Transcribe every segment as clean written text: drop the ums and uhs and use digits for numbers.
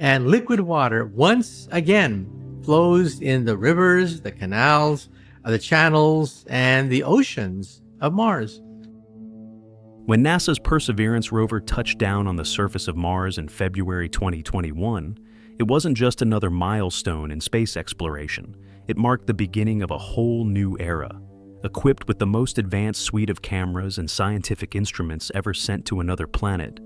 And liquid water once again flows in the rivers, the canals, the channels, and the oceans of Mars. When NASA's Perseverance rover touched down on the surface of Mars in February 2021, it wasn't just another milestone in space exploration. It marked the beginning of a whole new era. Equipped with the most advanced suite of cameras and scientific instruments ever sent to another planet,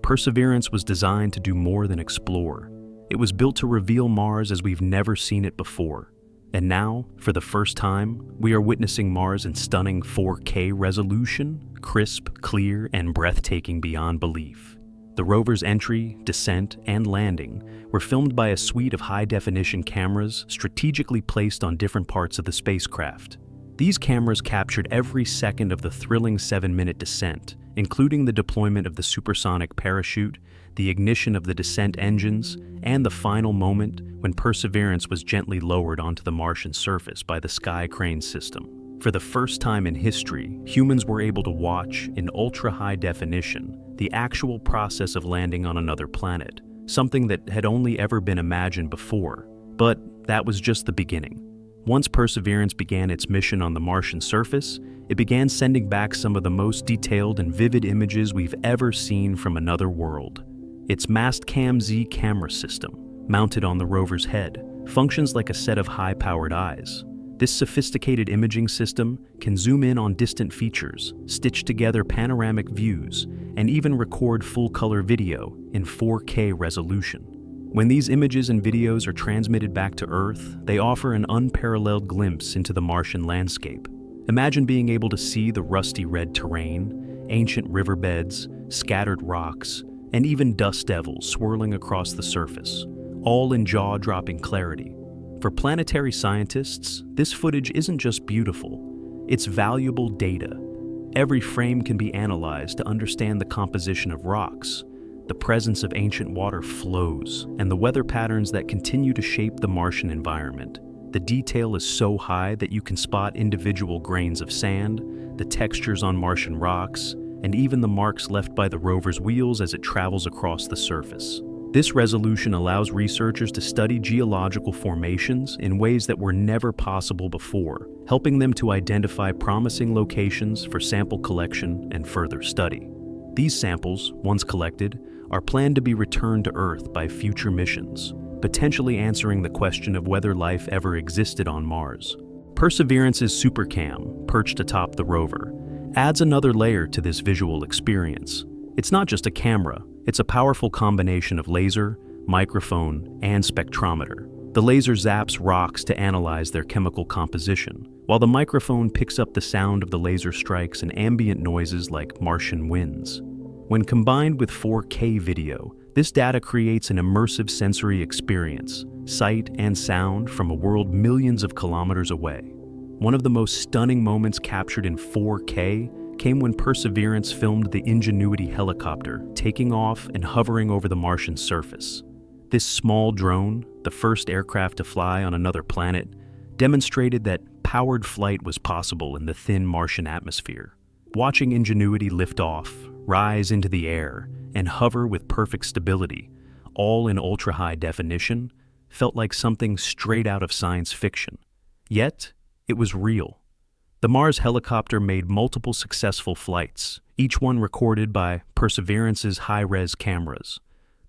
Perseverance was designed to do more than explore. It was built to reveal Mars as we've never seen it before. And now, for the first time, we are witnessing Mars in stunning 4K resolution, crisp, clear, and breathtaking beyond belief. The rover's entry, descent, and landing were filmed by a suite of high-definition cameras strategically placed on different parts of the spacecraft. These cameras captured every second of the thrilling 7-minute descent, including the deployment of the supersonic parachute, the ignition of the descent engines, and the final moment when Perseverance was gently lowered onto the Martian surface by the Sky Crane system. For the first time in history, humans were able to watch, in ultra-high definition, the actual process of landing on another planet, something that had only ever been imagined before. But that was just the beginning. Once Perseverance began its mission on the Martian surface, it began sending back some of the most detailed and vivid images we've ever seen from another world. Its Mastcam-Z camera system, mounted on the rover's head, functions like a set of high-powered eyes. This sophisticated imaging system can zoom in on distant features, stitch together panoramic views, and even record full-color video in 4K resolution. When these images and videos are transmitted back to Earth, they offer an unparalleled glimpse into the Martian landscape. Imagine being able to see the rusty red terrain, ancient riverbeds, scattered rocks, and even dust devils swirling across the surface, all in jaw-dropping clarity. For planetary scientists, this footage isn't just beautiful, it's valuable data. Every frame can be analyzed to understand the composition of rocks, the presence of ancient water flows, and the weather patterns that continue to shape the Martian environment. The detail is so high that you can spot individual grains of sand, the textures on Martian rocks, and even the marks left by the rover's wheels as it travels across the surface. This resolution allows researchers to study geological formations in ways that were never possible before, helping them to identify promising locations for sample collection and further study. These samples, once collected, are planned to be returned to Earth by future missions, potentially answering the question of whether life ever existed on Mars. Perseverance's SuperCam, perched atop the rover, adds another layer to this visual experience. It's not just a camera, it's a powerful combination of laser, microphone, and spectrometer. The laser zaps rocks to analyze their chemical composition, while the microphone picks up the sound of the laser strikes and ambient noises like Martian winds. When combined with 4K video, this data creates an immersive sensory experience, sight and sound from a world millions of kilometers away. One of the most stunning moments captured in 4K came when Perseverance filmed the Ingenuity helicopter taking off and hovering over the Martian surface. This small drone, the first aircraft to fly on another planet, demonstrated that powered flight was possible in the thin Martian atmosphere. Watching Ingenuity lift off, rise into the air, and hover with perfect stability, all in ultra-high definition, felt like something straight out of science fiction. Yet, it was real. The Mars helicopter made multiple successful flights, each one recorded by Perseverance's high-res cameras.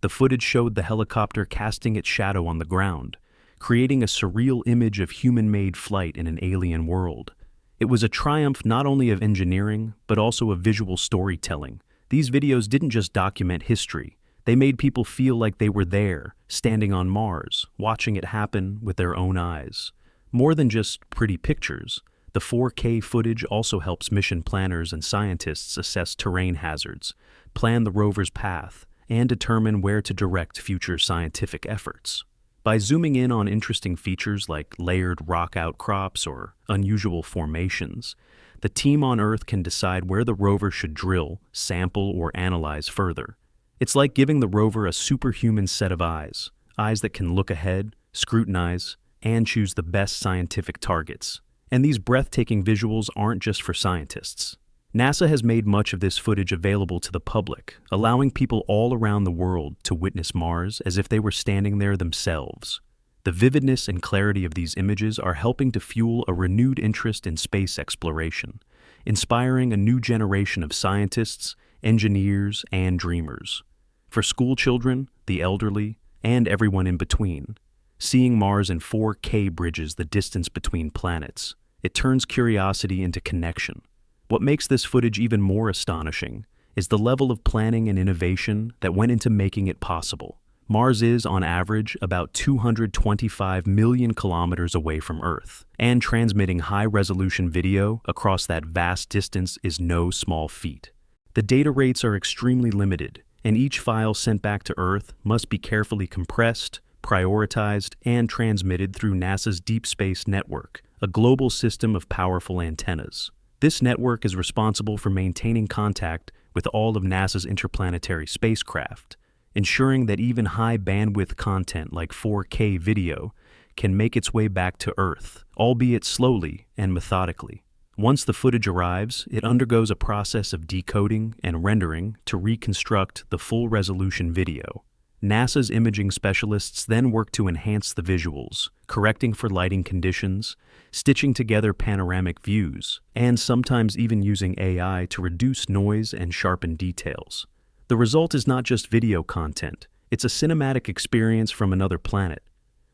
The footage showed the helicopter casting its shadow on the ground, creating a surreal image of human-made flight in an alien world. It was a triumph not only of engineering, but also of visual storytelling. These videos didn't just document history, they made people feel like they were there, standing on Mars, watching it happen with their own eyes. More than just pretty pictures, the 4K footage also helps mission planners and scientists assess terrain hazards, plan the rover's path, and determine where to direct future scientific efforts. By zooming in on interesting features like layered rock outcrops or unusual formations, the team on Earth can decide where the rover should drill, sample, or analyze further. It's like giving the rover a superhuman set of eyes that can look ahead, scrutinize, and choose the best scientific targets. And these breathtaking visuals aren't just for scientists. NASA has made much of this footage available to the public, allowing people all around the world to witness Mars as if they were standing there themselves. The vividness and clarity of these images are helping to fuel a renewed interest in space exploration, inspiring a new generation of scientists, engineers, and dreamers. For school children, the elderly, and everyone in between, seeing Mars in 4K bridges the distance between planets. It turns curiosity into connection. What makes this footage even more astonishing is the level of planning and innovation that went into making it possible. Mars is, on average, about 225 million kilometers away from Earth, and transmitting high-resolution video across that vast distance is no small feat. The data rates are extremely limited, and each file sent back to Earth must be carefully compressed, prioritized, and transmitted through NASA's Deep Space Network, a global system of powerful antennas. This network is responsible for maintaining contact with all of NASA's interplanetary spacecraft, ensuring that even high-bandwidth content like 4K video can make its way back to Earth, albeit slowly and methodically. Once the footage arrives, it undergoes a process of decoding and rendering to reconstruct the full-resolution video. NASA's imaging specialists then work to enhance the visuals, correcting for lighting conditions, stitching together panoramic views, and sometimes even using AI to reduce noise and sharpen details. The result is not just video content, it's a cinematic experience from another planet.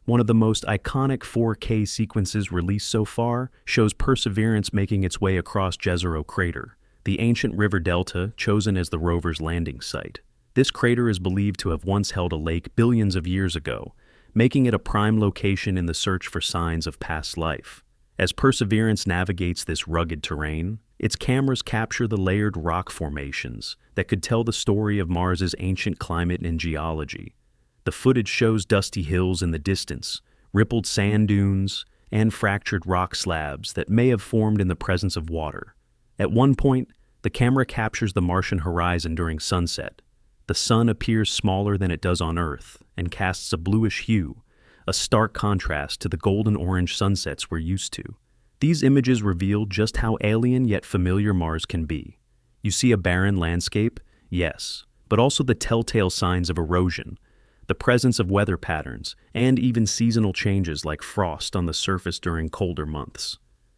One of the most iconic 4K sequences released so far shows Perseverance making its way across Jezero crater, the ancient river delta chosen as the rover's landing site. This crater is believed to have once held a lake billions of years ago, making it a prime location in the search for signs of past life. As Perseverance navigates this rugged terrain, its cameras capture the layered rock formations that could tell the story of Mars's ancient climate and geology. The footage shows dusty hills in the distance, rippled sand dunes, and fractured rock slabs that may have formed in the presence of water. At one point, the camera captures the Martian horizon during sunset. The sun appears smaller than it does on Earth and casts a bluish hue, a stark contrast to the golden-orange sunsets we're used to. These images reveal just how alien yet familiar Mars can be. You see a barren landscape? Yes, but also the telltale signs of erosion, the presence of weather patterns, and even seasonal changes like frost on the surface during colder months.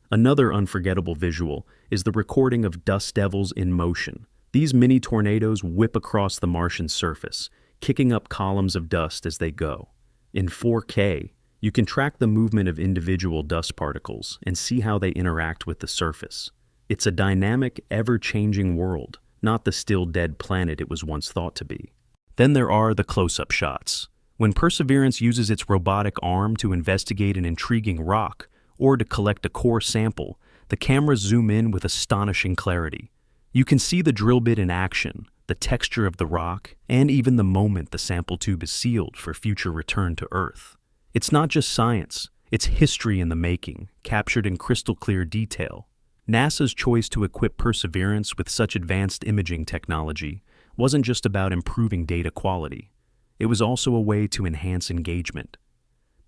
Another unforgettable visual is the recording of dust devils in motion. These mini tornadoes whip across the Martian surface, kicking up columns of dust as they go. In 4K, you can track the movement of individual dust particles and see how they interact with the surface. It's a dynamic, ever-changing world, not the still dead planet it was once thought to be. Then there are the close-up shots. When Perseverance uses its robotic arm to investigate an intriguing rock or to collect a core sample, the cameras zoom in with astonishing clarity. You can see the drill bit in action, the texture of the rock, and even the moment the sample tube is sealed for future return to Earth. It's not just science, it's history in the making, captured in crystal-clear detail. NASA's choice to equip Perseverance with such advanced imaging technology wasn't just about improving data quality. It was also a way to enhance engagement.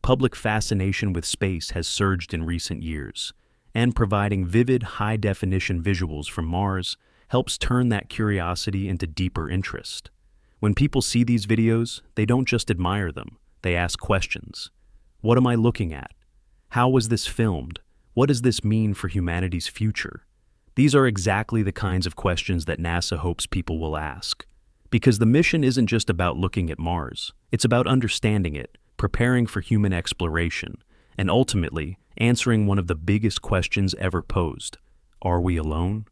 Public fascination with space has surged in recent years, and providing vivid, high-definition visuals from Mars helps turn that curiosity into deeper interest. When people see these videos, they don't just admire them, they ask questions. What am I looking at? How was this filmed? What does this mean for humanity's future? These are exactly the kinds of questions that NASA hopes people will ask. Because the mission isn't just about looking at Mars, it's about understanding it, preparing for human exploration, and ultimately answering one of the biggest questions ever posed. Are we alone?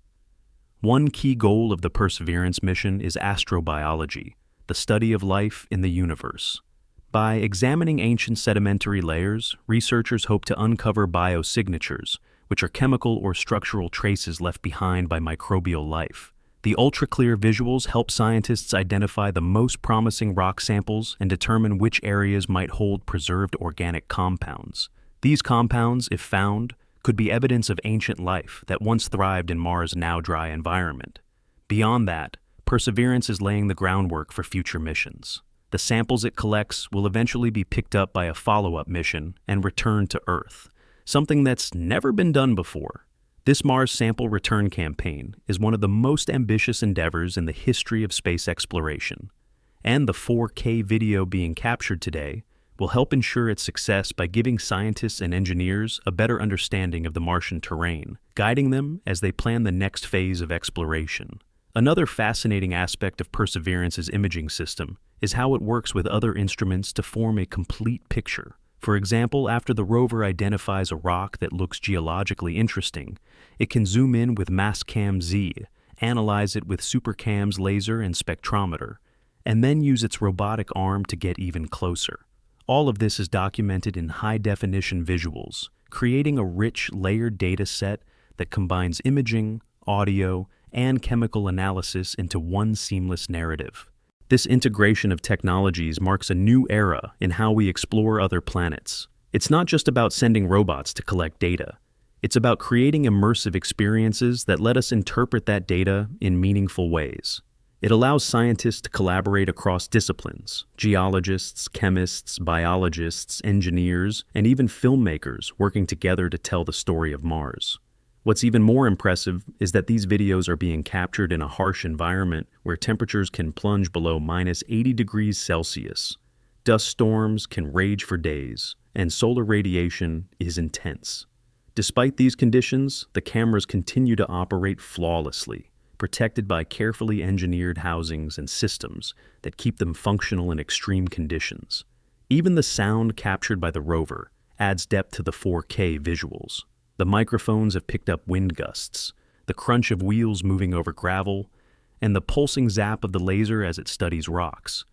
One key goal of the Perseverance mission is astrobiology, the study of life in the universe. By examining ancient sedimentary layers, researchers hope to uncover biosignatures, which are chemical or structural traces left behind by microbial life. The ultra-clear visuals help scientists identify the most promising rock samples and determine which areas might hold preserved organic compounds. These compounds, if found, could be evidence of ancient life that once thrived in Mars' now dry environment. Beyond that, Perseverance is laying the groundwork for future missions. The samples it collects will eventually be picked up by a follow-up mission and returned to Earth, something that's never been done before. This Mars sample return campaign is one of the most ambitious endeavors in the history of space exploration, and the 4K video being captured today will help ensure its success by giving scientists and engineers a better understanding of the Martian terrain, guiding them as they plan the next phase of exploration. Another fascinating aspect of Perseverance's imaging system is how it works with other instruments to form a complete picture. For example, after the rover identifies a rock that looks geologically interesting, it can zoom in with Mastcam-Z, analyze it with SuperCam's laser and spectrometer, and then use its robotic arm to get even closer. All of this is documented in high-definition visuals, creating a rich, layered data set that combines imaging, audio, and chemical analysis into one seamless narrative. This integration of technologies marks a new era in how we explore other planets. It's not just about sending robots to collect data. It's about creating immersive experiences that let us interpret that data in meaningful ways. It allows scientists to collaborate across disciplines: geologists, chemists, biologists, engineers, and even filmmakers working together to tell the story of Mars. What's even more impressive is that these videos are being captured in a harsh environment where temperatures can plunge below -80 degrees Celsius. Dust storms can rage for days, and solar radiation is intense. Despite these conditions, the cameras continue to operate flawlessly, protected by carefully engineered housings and systems that keep them functional in extreme conditions. Even the sound captured by the rover adds depth to the 4K visuals. The microphones have picked up wind gusts, the crunch of wheels moving over gravel, and the pulsing zap of the laser as it studies rocks.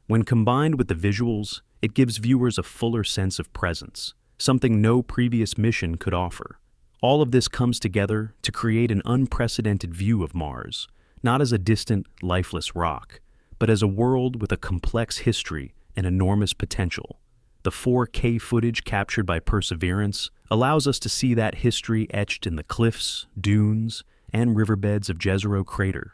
When combined with the visuals, it gives viewers a fuller sense of presence, something no previous mission could offer. All of this comes together to create an unprecedented view of Mars, not as a distant, lifeless rock, but as a world with a complex history and enormous potential. The 4K footage captured by Perseverance allows us to see that history etched in the cliffs, dunes, and riverbeds of Jezero crater.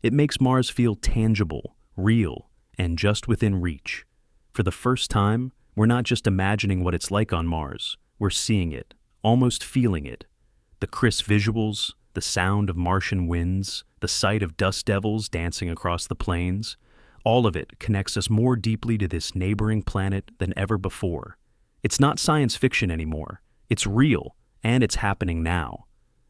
It makes Mars feel tangible, real, and just within reach. For the first time, we're not just imagining what it's like on Mars, we're seeing it, almost feeling it. The crisp visuals, the sound of Martian winds, the sight of dust devils dancing across the plains, all of it connects us more deeply to this neighboring planet than ever before. It's not science fiction anymore. It's real, and it's happening now.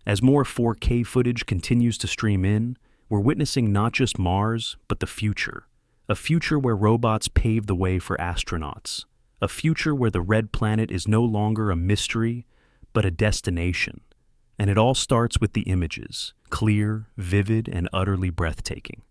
As more 4K footage continues to stream in, we're witnessing not just Mars, but the future. A future where robots pave the way for astronauts. A future where the red planet is no longer a mystery, but a destination. And it all starts with the images, clear, vivid, and utterly breathtaking.